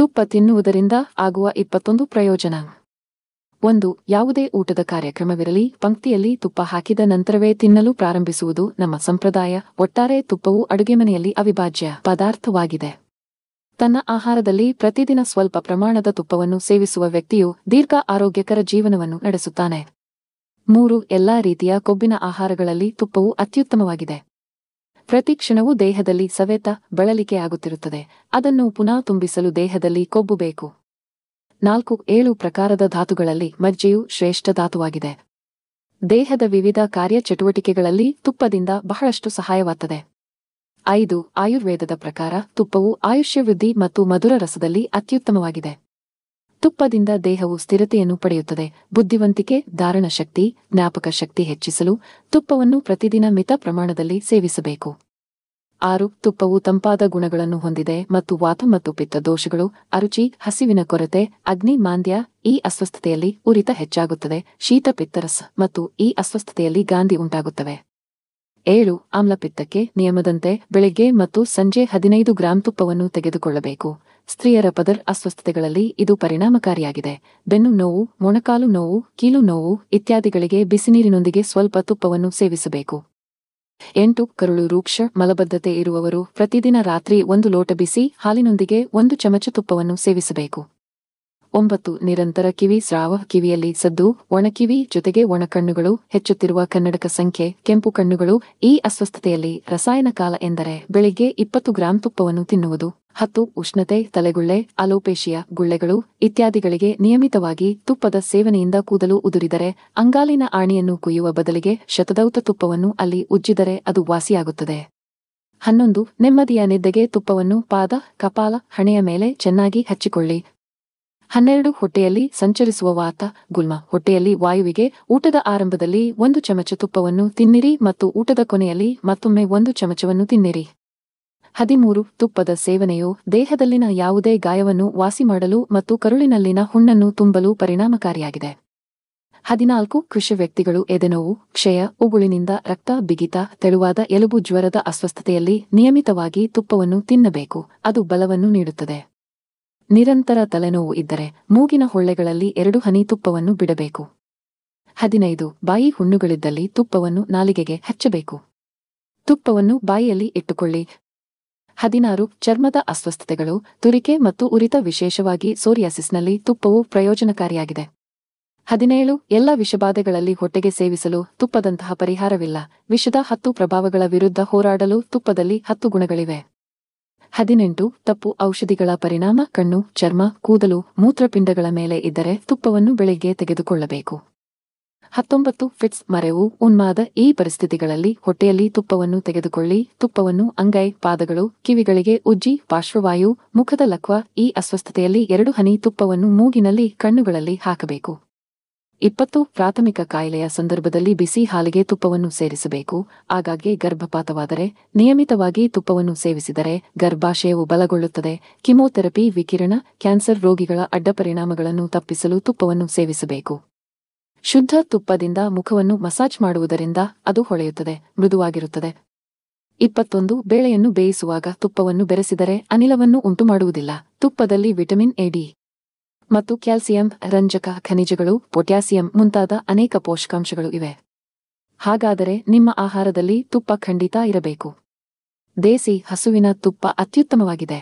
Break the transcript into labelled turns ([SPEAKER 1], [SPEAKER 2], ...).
[SPEAKER 1] ತುಪ್ಪ ತಿನ್ನುವುದರಿಂದ ಆಗುವ 21 ಪ್ರಯೋಜನ. 1. ಯಾವುದೇ ಊಟದ ಕಾರ್ಯಕ್ರಮವಿರಲಿ, ಪಂಕ್ತಿಯಲ್ಲಿ ತುಪ್ಪ ಹಾಕಿದ ನಂತರವೇ ತಿನ್ನಲು ಪ್ರಾರಂಭಿಸುವುದು ನಮ್ಮ ಸಂಪ್ರದಾಯ. ಒಟ್ಟಾರೆ ತುಪ್ಪವು ಅಡುಗೆಮನೆಯಲ್ಲಿ ಅವಿಭಾಜ್ಯ ಪದಾರ್ಥವಾಗಿದೆ. ತನ್ನ ಆಹಾರದಲ್ಲಿ ಪ್ರತಿದಿನ ಸ್ವಲ್ಪ ಪ್ರಮಾಣದ ತುಪ್ಪವನ್ನು ಸೇವಿಸುವ ವ್ಯಕ್ತಿಯು ದೀರ್ಘ ಆರೋಗ್ಯಕರ ಜೀವನವನ್ನು ನಡೆಸುತ್ತಾನೆ. 3. ಎಲ್ಲಾ ರೀತಿಯ ಕೊಬ್ಬಿನ ಆಹಾರಗಳಲ್ಲಿ ತುಪ್ಪವು ಅತ್ಯುತ್ತಮವಾಗಿದೆ. ಪ್ರತಿ ಕ್ಷಣವೂ ದೇಹದಲ್ಲಿ ಸವೆತ, ಬಳಲಿಕೆಯಾಗುತ್ತಿರುತ್ತದೆ. ಅದನ್ನು ಪುನಃ ತುಂಬಿಸಲು ದೇಹದಲ್ಲಿ ಕೊಬ್ಬು ಬೇಕು. 4. 7 ಪ್ರಕಾರದ ಧಾತುಗಳಲ್ಲಿ ಮಜ್ಜೆಯು ಶ್ರೇಷ್ಠ ಧಾತುವಾಗಿದೆ. ದೇಹದ ವಿವಿಧ ಕಾರ್ಯಚಟುವಟಿಕೆಗಳಲ್ಲಿ ತುಪ್ಪದಿಂದ ಬಹಳಷ್ಟು ಸಹಾಯವಾಗುತ್ತದೆ. 5. ಆಯುರ್ವೇದದ ಪ್ರಕಾರ ತುಪ್ಪವು ಆಯುಷ್ಯವೃದ್ಧಿ ಮತ್ತು ಮಧುರ ರಸದಲ್ಲಿ ಅತ್ಯುತ್ತಮವಾಗಿದೆ. ತುಪ್ಪದಿಂದ ದೇಹವು ಸ್ಥಿರತೆಯನ್ನು ಪಡೆಯುತ್ತದೆ. ಬುದ್ಧಿವಂತಿಕೆ, ಧಾರಣ ಶಕ್ತಿ, ಜ್ಞಾಪಕ ಶಕ್ತಿ ಹೆಚ್ಚಿಸಲು ತುಪ್ಪವನ್ನು ಪ್ರತಿದಿನ ಮಿತ ಪ್ರಮಾಣದಲ್ಲಿ ಸೇವಿಸಬೇಕು. 6. ತುಪ್ಪವು ತಂಪಾದ ಗುಣಗಳನ್ನು ಹೊಂದಿದೆ ಮತ್ತು ವಾತ ಮತ್ತು ಪಿತ್ತ ದೋಷಗಳು, ಅರುಚಿ, ಹಸಿವಿನ ಕೊರತೆ, ಅಗ್ನಿ ಮಾಂದ್ಯ, ಈ ಅಸ್ವಸ್ಥತೆಯಲ್ಲಿ ಉರಿತ ಹೆಚ್ಚಾಗುತ್ತದೆ. ಶೀತ ಪಿತ್ತರಸ ಮತ್ತು ಈ ಅಸ್ವಸ್ಥತೆಯಲ್ಲಿ ಗಾಂಧಿ ಉಂಟಾಗುತ್ತವೆ. 7. ಆಮ್ಲಪಿತ್ತಕ್ಕೆ ನಿಯಮದಂತೆ ಬೆಳಿಗ್ಗೆ ಮತ್ತು ಸಂಜೆ 15 ಗ್ರಾಂ ತುಪ್ಪವನ್ನು ತೆಗೆದುಕೊಳ್ಳಬೇಕು. ಸ್ತ್ರೀಯರ ಪದರ್ ಅಸ್ವಸ್ಥತೆಗಳಲ್ಲಿ ಇದು ಪರಿಣಾಮಕಾರಿಯಾಗಿದೆ. ಬೆನ್ನು ನೋವು, ಮೊಣಕಾಲು ನೋವು, ಕೀಲು ನೋವು ಇತ್ಯಾದಿಗಳಿಗೆ ಬಿಸಿನೀರಿನೊಂದಿಗೆ ಸ್ವಲ್ಪ ತುಪ್ಪವನ್ನು ಸೇವಿಸಬೇಕು. 8. ಕರುಳು ರೂಕ್ಷ ಮಲಬದ್ಧತೆ ಇರುವವರು ಪ್ರತಿದಿನ ರಾತ್ರಿ 1 ಲೋಟ ಬಿಸಿ ಹಾಲಿನೊಂದಿಗೆ 1 ಚಮಚ ತುಪ್ಪವನ್ನು ಸೇವಿಸಬೇಕು. 9. ನಿರಂತರ ಕಿವಿ ಸ್ರಾವ, ಕಿವಿಯಲ್ಲಿ ಸದ್ದು, ಒಣಕಿವಿ ಜೊತೆಗೆ ಒಣಕಣ್ಣುಗಳು, ಹೆಚ್ಚುತ್ತಿರುವ ಕನ್ನಡಕ ಸಂಖ್ಯೆ, ಕೆಂಪು ಕಣ್ಣುಗಳು, ಈ ಅಸ್ವಸ್ಥತೆಯಲ್ಲಿ ರಸಾಯನ ಕಾಲ ಎಂದರೆ ಬೆಳಿಗ್ಗೆ 20 ಗ್ರಾಂ ತುಪ್ಪವನ್ನು ತಿನ್ನುವುದು. 10. ಉಷ್ಣತೆ, ತಲೆಗುಳ್ಳೆ, ಅಲೋಪೇಶಿಯ, ಗುಳ್ಳೆಗಳು ಇತ್ಯಾದಿಗಳಿಗೆ ನಿಯಮಿತವಾಗಿ ತುಪ್ಪದ ಸೇವನೆಯಿಂದ ಕೂದಲು ಉದುರಿದರೆ, ಅಂಗಾಲಿನ ಆಣಿಯನ್ನು ಕುಯ್ಯುವ ಬದಲಿಗೆ ಶತದೌತ ತುಪ್ಪವನ್ನು ಅಲ್ಲಿ ಉಜ್ಜಿದರೆ ಅದು ವಾಸಿಯಾಗುತ್ತದೆ. 11. ನೆಮ್ಮದಿಯ ನಿದ್ದೆಗೆ ತುಪ್ಪವನ್ನು ಪಾದ, ಕಪಾಲ, ಹಣೆಯ ಮೇಲೆ ಚೆನ್ನಾಗಿ ಹಚ್ಚಿಕೊಳ್ಳಿ. 12. ಹೊಟ್ಟೆಯಲ್ಲಿ ಸಂಚರಿಸುವ ವಾತ, ಗುಲ್ಮ, ಹೊಟ್ಟೆಯಲ್ಲಿ ವಾಯುವಿಗೆ ಊಟದ ಆರಂಭದಲ್ಲಿ 1 ಚಮಚ ತುಪ್ಪವನ್ನು ತಿನ್ನಿರಿ ಮತ್ತು ಊಟದ ಕೊನೆಯಲ್ಲಿ ಮತ್ತೊಮ್ಮೆ 1 ಚಮಚವನ್ನು ತಿನ್ನಿರಿ. 13. ತುಪ್ಪದ ಸೇವನೆಯು ದೇಹದಲ್ಲಿನ ಯಾವುದೇ ಗಾಯವನ್ನು ವಾಸಿ ಮಾಡಲು ಮತ್ತು ಕರುಳಿನಲ್ಲಿನ ಹುಣ್ಣನ್ನು ತುಂಬಲು ಪರಿಣಾಮಕಾರಿಯಾಗಿದೆ. 14. ಕೃಷಿ ವ್ಯಕ್ತಿಗಳು ಎದೆನೋವು, ಕ್ಷಯ, ಉಗುಳಿನಿಂದ ರಕ್ತ ಬಿಗಿತ, ತೆಳುವಾದ ಎಲುಬು ಜ್ವರದ ಅಸ್ವಸ್ಥತೆಯಲ್ಲಿ ನಿಯಮಿತವಾಗಿ ತುಪ್ಪವನ್ನು ತಿನ್ನಬೇಕು. ಅದು ಬಲವನ್ನು ನೀಡುತ್ತದೆ. ನಿರಂತರ ತಲೆನೋವು ಇದ್ದರೆ ಮೂಗಿನ ಹೊಳ್ಳೆಗಳಲ್ಲಿ 2 ಹನಿ ತುಪ್ಪವನ್ನು ಬಿಡಬೇಕು. 15. ಬಾಯಿ ಹುಣ್ಣುಗಳಿದ್ದಲ್ಲಿ ತುಪ್ಪವನ್ನು ನಾಲಿಗೆಗೆ ಹಚ್ಚಬೇಕು. ತುಪ್ಪವನ್ನು ಬಾಯಿಯಲ್ಲಿ ಇಟ್ಟುಕೊಳ್ಳಿ. 16. ಚರ್ಮದ ಅಸ್ವಸ್ಥತೆಗಳು, ತುರಿಕೆ ಮತ್ತು ಉರಿತ, ವಿಶೇಷವಾಗಿ ಸೋರಿಯಾಸಿಸ್ನಲ್ಲಿ ತುಪ್ಪವು ಪ್ರಯೋಜನಕಾರಿಯಾಗಿದೆ. 17. ಎಲ್ಲ ವಿಷಬಾಧೆಗಳಲ್ಲಿ ಹೊಟ್ಟೆಗೆ ಸೇವಿಸಲು ತುಪ್ಪದಂತಹ ಪರಿಹಾರವಿಲ್ಲ. ವಿಷದ 10 ಪ್ರಭಾವಗಳ ವಿರುದ್ಧ ಹೋರಾಡಲು ತುಪ್ಪದಲ್ಲಿ 10 ಗುಣಗಳಿವೆ. 18. ತಪ್ಪು ಔಷಧಿಗಳ ಪರಿಣಾಮ ಕಣ್ಣು, ಚರ್ಮ, ಕೂದಲು, ಮೂತ್ರಪಿಂಡಗಳ ಮೇಲೆ ಇದ್ದರೆ ತುಪ್ಪವನ್ನು ಬೆಳಿಗ್ಗೆ ತೆಗೆದುಕೊಳ್ಳಬೇಕು. 19. ಫಿಟ್ಸ್, ಮರೆವು, ಉನ್ಮಾದ ಈ ಪರಿಸ್ಥಿತಿಗಳಲ್ಲಿ ಹೊಟ್ಟೆಯಲ್ಲಿ ತುಪ್ಪವನ್ನು ತೆಗೆದುಕೊಳ್ಳಿ. ತುಪ್ಪವನ್ನು ಅಂಗೈ, ಪಾದಗಳು, ಕಿವಿಗಳಿಗೆ ಉಜ್ಜಿ, ಪಾರ್ಶ್ವವಾಯು, ಮುಖದ ಲಕ್ವ ಈ ಅಸ್ವಸ್ಥತೆಯಲ್ಲಿ 2 ಹನಿ ತುಪ್ಪವನ್ನು ಮೂಗಿನಲ್ಲಿ, ಕಣ್ಣುಗಳಲ್ಲಿ ಹಾಕಬೇಕು. 20. ಪ್ರಾಥಮಿಕ ಕಾಯಿಲೆಯ ಸಂದರ್ಭದಲ್ಲಿ ಬಿಸಿ ಹಾಲಿಗೆ ತುಪ್ಪವನ್ನು ಸೇರಿಸಬೇಕು. ಆಗಾಗ್ಗೆ ಗರ್ಭಪಾತವಾದರೆ ನಿಯಮಿತವಾಗಿ ತುಪ್ಪವನ್ನು ಸೇವಿಸಿದರೆ ಗರ್ಭಾಶಯವು ಬಲಗೊಳ್ಳುತ್ತದೆ. ಕಿಮೋಥೆರಪಿ, ವಿಕಿರಣ, ಕ್ಯಾನ್ಸರ್ ರೋಗಿಗಳ ಅಡ್ಡಪರಿಣಾಮಗಳನ್ನು ತಪ್ಪಿಸಲು ತುಪ್ಪವನ್ನು ಸೇವಿಸಬೇಕು. ಶುದ್ಧ ತುಪ್ಪದಿಂದ ಮುಖವನ್ನು ಮಸಾಜ್ ಮಾಡುವುದರಿಂದ ಅದು ಹೊಳೆಯುತ್ತದೆ, ಮೃದುವಾಗಿರುತ್ತದೆ. 21. ಬೇಳೆಯನ್ನು ಬೇಯಿಸುವಾಗ ತುಪ್ಪವನ್ನು ಬೆರೆಸಿದರೆ ಅನಿಲವನ್ನು ಉಂಟುಮಾಡುವುದಿಲ್ಲ. ತುಪ್ಪದಲ್ಲಿ ವಿಟಮಿನ್ ಎ, ಡಿ ಮತ್ತು ಕ್ಯಾಲ್ಸಿಯಂ, ರಂಜಕ, ಖನಿಜಗಳು, ಪೊಟ್ಯಾಸಿಯಂ ಮುಂತಾದ ಅನೇಕ ಪೋಷಕಾಂಶಗಳು ಇವೆ. ಹಾಗಾದರೆ ನಿಮ್ಮ ಆಹಾರದಲ್ಲಿ ತುಪ್ಪ ಖಂಡಿತ ಇರಬೇಕು. ದೇಸಿ ಹಸುವಿನ ತುಪ್ಪ ಅತ್ಯುತ್ತಮವಾಗಿದೆ.